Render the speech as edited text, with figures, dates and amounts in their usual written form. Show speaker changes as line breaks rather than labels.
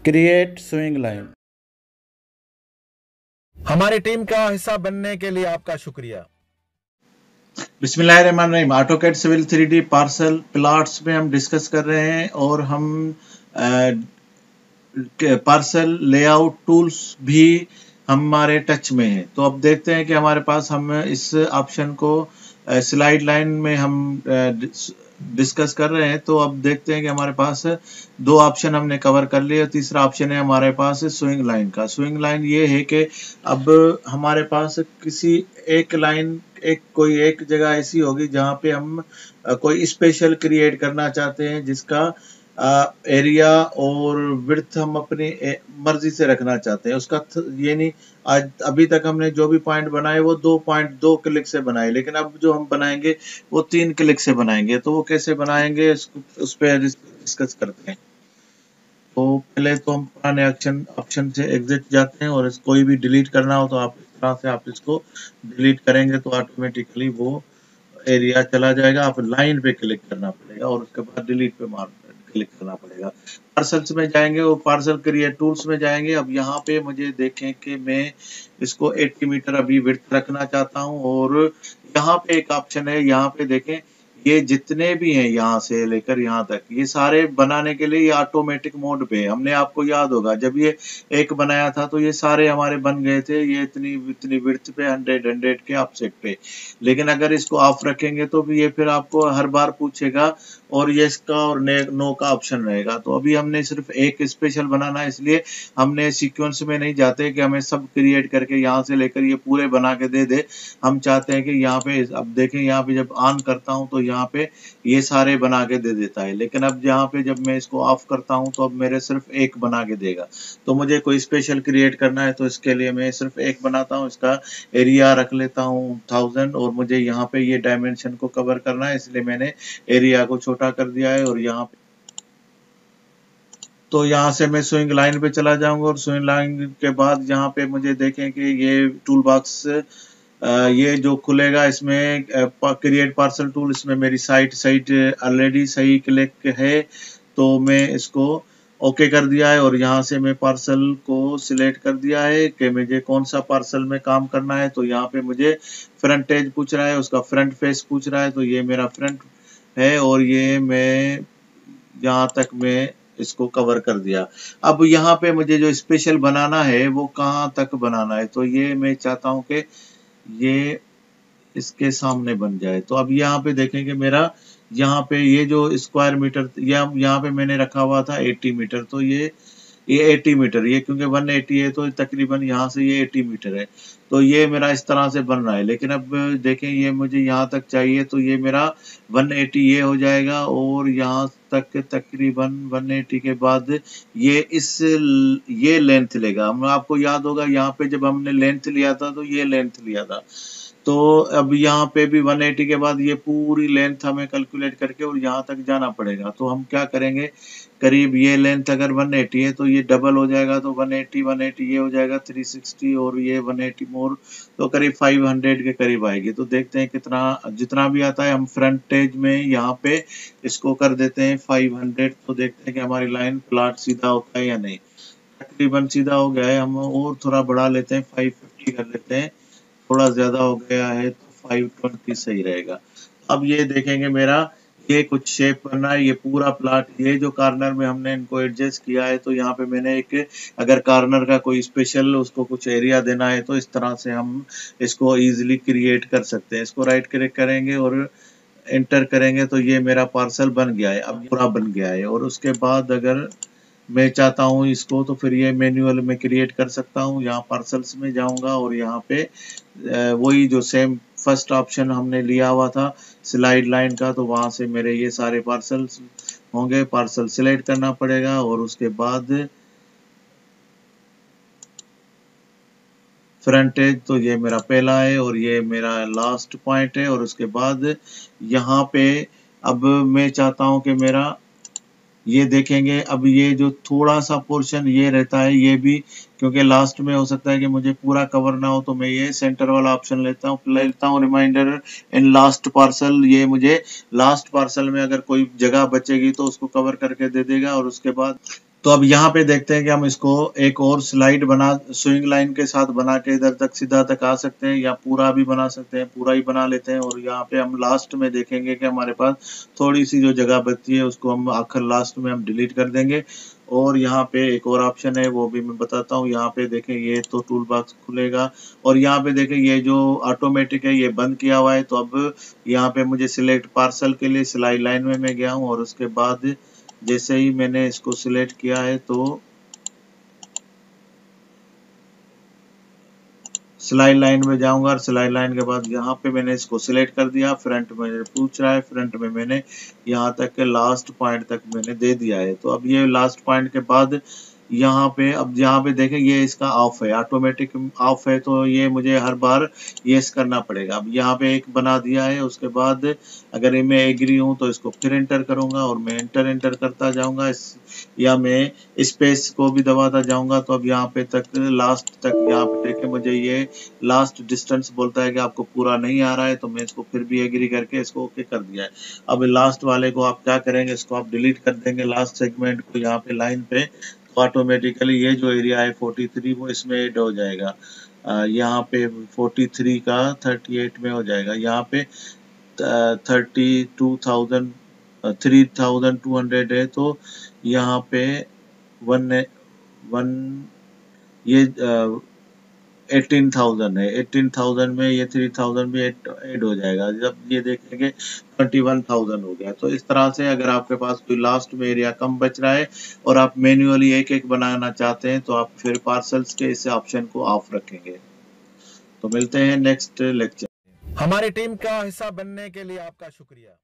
Create swing line.
हमारी team का हिस्सा बनने के लिए आपका शुक्रिया।
बिस्मिल्लाहिर्रहमानिर्रहीम। AutoCAD civil 3D parcel plots में हम डिस्कस कर रहे हैं और हम पार्सल लेआउट टूल्स भी हमारे टच में है। तो अब देखते हैं कि हमारे पास हम इस ऑप्शन को स्लाइड लाइन में हम डिस्कस कर रहे हैं। तो अब देखते हैं कि हमारे पास दो ऑप्शन हमने कवर कर लिए। तीसरा ऑप्शन है हमारे पास स्विंग लाइन का। स्विंग लाइन ये है कि अब हमारे पास किसी एक लाइन कोई एक जगह ऐसी होगी जहां पे हम कोई स्पेशल क्रिएट करना चाहते हैं, जिसका एरिया और विड्थ हम अपनी मर्जी से रखना चाहते हैं। उसका ये नहीं, आज अभी तक हमने जो भी पॉइंट बनाए वो 2.2 क्लिक से बनाए, लेकिन अब जो हम बनाएंगे वो 3 क्लिक से बनाएंगे। तो वो कैसे बनाएंगे उस पर डिस्कस करते हैं। तो पहले तो हम पुराने ऑप्शन से एग्जिट जाते हैं और कोई भी डिलीट करना हो तो आप इस तरह से आप इसको डिलीट करेंगे तो ऑटोमेटिकली वो एरिया चला जाएगा। आप लाइन पे क्लिक करना पड़ेगा और उसके बाद डिलीट पे क्लिक करना पड़ेगा। पार्सल्स में जाएंगे और पार्सल क्रिएट टूल्स में जाएंगे। अब यहाँ पे मुझे देखें कि मैं इसको 80 मीटर अभी विड्थ रखना चाहता हूँ और यहाँ पे एक ऑप्शन है, यहाँ पे देखें ये जितने भी हैं यहाँ से लेकर यहाँ तक, ये सारे बनाने के लिए ये ऑटोमेटिक मोड पे है। हमने, आपको याद होगा जब ये एक बनाया था तो ये सारे हमारे बन गए थे, ये इतनी विड्थ पे 100 के ऑफसेट पे। लेकिन अगर इसको ऑफ रखेंगे तो भी ये फिर आपको हर बार पूछेगा और यस का और नो का ऑप्शन रहेगा। तो अभी हमने सिर्फ एक स्पेशल बनाना है, इसलिए हमने सीक्वेंस में नहीं चाहते कि हमें सब क्रिएट करके यहाँ से लेकर ये पूरे बना के दे दे। हम चाहते हैं कि यहाँ पे, अब देखें यहाँ पे जब ऑन करता हूँ तो यहाँ पे ये सारे बना के दे देता है, लेकिन अब यहाँ पे जब मैं इसको ऑफ करता हूँ तो अब मेरे सिर्फ एक बना के देगा। तो मुझे कोई स्पेशल क्रिएट करना है तो इसके लिए मैं सिर्फ एक बनाता हूँ, इसका एरिया रख लेता हूँ 1000 और मुझे यहाँ पे ये डायमेंशन को कवर करना है, इसलिए मैंने एरिया को छोटा कर दिया है। और यहाँ पे तो यहाँ से मैं स्विंग लाइन पे चला जाऊंगा और स्विंग लाइन के बाद यहाँ पे मुझे देखें कि ये टूल बॉक्स ये जो खुलेगा, इसमें क्रिएट पार्सल टूल, इसमें मेरी साइट ऑलरेडी सही क्लिक है तो मैं इसको ओके कर दिया है और यहाँ से मैं पार्सल को सिलेक्ट कर दिया है कि मुझे कौन सा पार्सल में काम करना है। तो यहाँ पे मुझे फ्रंट एज पूछ रहा है, उसका फ्रंट फेस पूछ रहा है, तो ये मेरा फ्रंट है और ये मैं यहाँ तक मैं इसको कवर कर दिया। अब यहाँ पे मुझे जो स्पेशल बनाना है वो कहाँ तक बनाना है, तो ये मैं चाहता हूँ कि ये इसके सामने बन जाए। तो अब यहाँ पे देखेंगे मेरा यहाँ पे ये जो स्क्वायर मीटर यहाँ पे मैंने रखा हुआ था 80 मीटर, तो ये 80 मीटर, ये क्योंकि 180 है तो तकरीबन यहाँ से ये 80 मीटर है। तो ये मेरा इस तरह से बन रहा है, लेकिन अब देखें ये मुझे यहाँ तक चाहिए तो ये मेरा 180 ये हो जाएगा और यहाँ तक तकरीबन 180 के बाद ये लेंथ लेगा। हम, आपको याद होगा यहाँ पे जब हमने लेंथ लिया था तो ये लेंथ लिया था। तो अब यहाँ पे भी 180 के बाद ये पूरी लेंथ हमें कैलकुलेट करके और यहाँ तक जाना पड़ेगा। तो हम क्या करेंगे, करीब ये लेंथ अगर 180 है तो ये डबल हो जाएगा, तो 180 ये हो जाएगा 360 और ये 180 मोर, तो करीब 500 के करीब आएगी। तो देखते हैं कितना, जितना भी आता है हम फ्रंट एज में यहाँ पे इसको कर देते हैं 500। तो देखते हैं कि हमारी लाइन प्लॉट सीधा होता है या नहीं। तकरीबन सीधा हो गया है, हम और थोड़ा बढ़ा लेते हैं, 550 कर लेते हैं, थोड़ा ज्यादा हो गया है तो 520 सही रहेगा। अब ये देखेंगे मेरा ये कुछ शेप करना है, ये पूरा प्लॉट, ये जो कॉर्नर में हमने इनको एडजस्ट किया है तो यहाँ पे मैंने एक, अगर कॉर्नर का कोई स्पेशल उसको कुछ एरिया देना है तो इस तरह से हम इसको इजीली क्रिएट कर सकते हैं। इसको राइट क्लिक करेंगे और एंटर करेंगे तो ये मेरा पार्सल बन गया है, अब पूरा बन गया है। और उसके बाद अगर मैं चाहता हूँ इसको तो फिर ये मैन्युअल में क्रिएट कर सकता हूँ। यहाँ पार्सल्स में जाऊंगा और यहाँ पे वही जो सेम फर्स्ट ऑप्शन हमने लिया हुआ था स्लाइड लाइन का, तो वहां से मेरे ये सारे पार्सल्स होंगे। पार्सल सिलेक्ट करना पड़ेगा और उसके बाद फ्रंट एज, तो ये मेरा पहला है और ये मेरा लास्ट पॉइंट है। और उसके बाद यहाँ पे अब मैं चाहता हूँ कि मेरा ये देखेंगे, अब ये जो थोड़ा सा पोर्शन ये रहता है, ये भी क्योंकि लास्ट में हो सकता है कि मुझे पूरा कवर ना हो तो मैं ये सेंटर वाला ऑप्शन लेता हूँ रिमाइंडर इन लास्ट पार्सल। ये मुझे लास्ट पार्सल में अगर कोई जगह बचेगी तो उसको कवर करके दे देगा। और उसके बाद तो अब यहाँ पे देखते हैं कि हम इसको एक और स्लाइड बना स्विंग लाइन के साथ बना के इधर तक सीधा तक आ सकते हैं, या पूरा भी बना सकते हैं, पूरा ही बना लेते हैं। और यहाँ पे हम लास्ट में देखेंगे कि हमारे पास थोड़ी सी जो जगह बचती है उसको हम आखिर लास्ट में हम डिलीट कर देंगे। और यहाँ पे एक और ऑप्शन है, वो भी मैं बताता हूँ। यहाँ पे देखें, ये तो टूल बॉक्स खुलेगा और यहाँ पे देखें ये जो ऑटोमेटिक है ये बंद किया हुआ है। तो अब यहाँ पे मुझे सिलेक्ट पार्सल के लिए सिलाई लाइन में मैं गया हूँ और उसके बाद जैसे ही मैंने इसको सिलेक्ट किया है तो सिलाई लाइन में जाऊंगा और सिलाई लाइन के बाद यहाँ पे मैंने इसको सिलेक्ट कर दिया। फ्रंट में पूछ रहा है, फ्रंट में मैंने यहाँ तक के लास्ट पॉइंट तक मैंने दे दिया है। तो अब ये लास्ट पॉइंट के बाद यहाँ पे, अब यहाँ पे देखें ये इसका ऑफ है, ऑटोमेटिक ऑफ है, तो ये मुझे हर बार यस करना पड़ेगा। अब यहाँ पे एक बना दिया है, उसके बाद अगर मैं एग्री हूँ तो इसको फिर एंटर करूंगा और मैं एंटर करता जाऊंगा, या मैं स्पेस को भी दबाता जाऊंगा। तो अब यहाँ पे तक लास्ट तक यहाँ पे देखें मुझे ये लास्ट डिस्टेंस बोलता है कि आपको पूरा नहीं आ रहा है, तो मैं इसको फिर भी एग्री करके इसको ओके कर दिया है। अब लास्ट वाले को आप क्या करेंगे, इसको आप डिलीट कर देंगे, लास्ट सेगमेंट को यहाँ पे लाइन पे। तो ऑटोमेटिकली ये जो एरिया है 43 वो इसमें ऐड हो जाएगा। यहाँ पे 43 का 38 में हो जाएगा। यहाँ पे 32,000 3,200 है, तो यहाँ पे वन वन ये 18,000 है। 18,000 में ये 3,000 भी ऐड हो जाएगा। जब ये देखेंगे 21,000 हो गया। तो इस तरह से अगर आपके पास कोई लास्ट में एरिया कम बच रहा है और आप मैन्युअली एक एक बनाना चाहते हैं तो आप फिर पार्सल्स के इस ऑप्शन को ऑफ रखेंगे। तो मिलते हैं नेक्स्ट लेक्चर।
हमारी टीम का हिस्सा बनने के लिए आपका शुक्रिया।